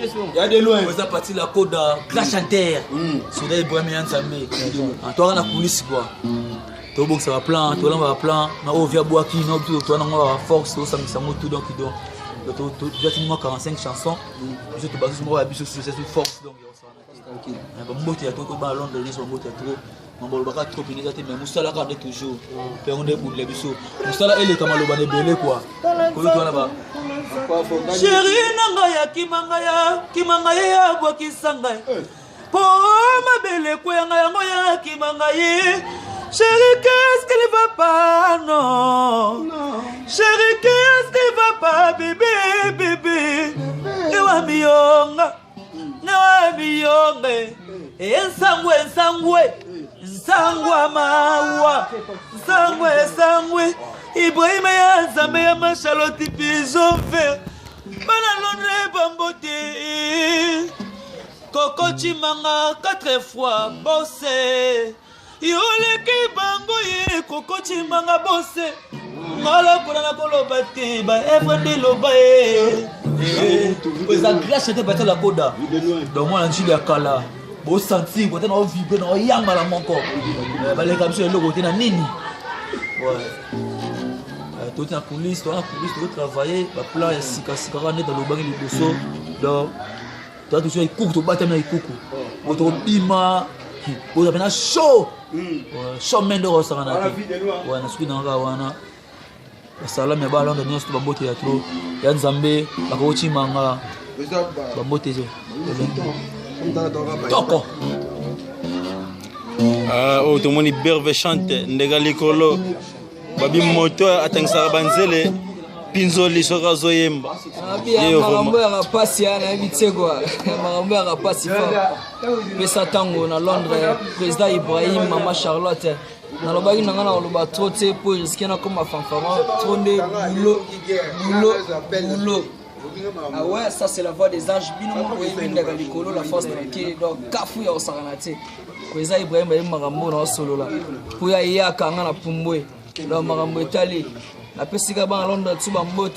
Il y a des loin. Vous avez parti la côte de Grand Chanteur. Sur des Bramiens Samé. Toi, on a coulisse quoi. Toi, bon, ça va plan. Toi, on va plan. On va boire qui. Toi, on va force. Toi, ça me tout donc. Tu as fini 45 chansons. Je te base sur moi, sur cette force. Donc, il y a trop de Londres, il y a trop. On va trop pénétrer, mais Moussala quand toujours. On est pour les bisous. Moussala, elle est comme le bané belé quoi. Chérie, nangaya, kimangaya, ya bois qui s'engage. Pour ma belle, quoi, ya kimangaya. Chérie, qu'est-ce qu'il va pas, non? Chérie, qu'est-ce qu'il va pas, bébé, bébé? Newa miyonga, et Sangwa mawa, sangwe, Ibrahim ya zambe ya machalote pigeon vert. Bana lone bambote, Coco Chimanga 4 fois bossé. Yoleki bango ye Coco Chimanga bossé. Ngala kona koloba te ba evande loba e. Vous avez grâce à la coda. Donc moi je suis à Kala. Vous sentez que vous avez vibré dans le yang à mon corps. Les capsules de l'eau, na nini. Ouais. Tout est en coulisses, tu travailles. Le plan est si cassé dans le banc de bosso. Donc, tu as toujours un coucou, tu bats un coucou. Votre bima, vous avez un show. Show men de Rosarana. Ouais, je suis dans la Gawana. Salam ya bala ndo nyosto babote ya tro ya nzambe bakochi manga babote je toko oh tout moni bervechante ndega likolo babi moto atangisa banzele pinzoli soka zoyemba makambo ya pasi na bitego makambo ya pasi fa pesa tango na Londres président Ibrahim mama Charlotte. Dans le bagage, on a trop de pour risquer comme un fanfaron, trop de boulot. Ah ouais, ça c'est la voix des anges. La force tranquille. Donc, Kafou ya Osaranate. Président Ibrahim est Marambo dans solo là. Pour y aller à Kangana Pumbwe. Donc, Marambo est allé. La Pessiga Ban Londres, tu vas me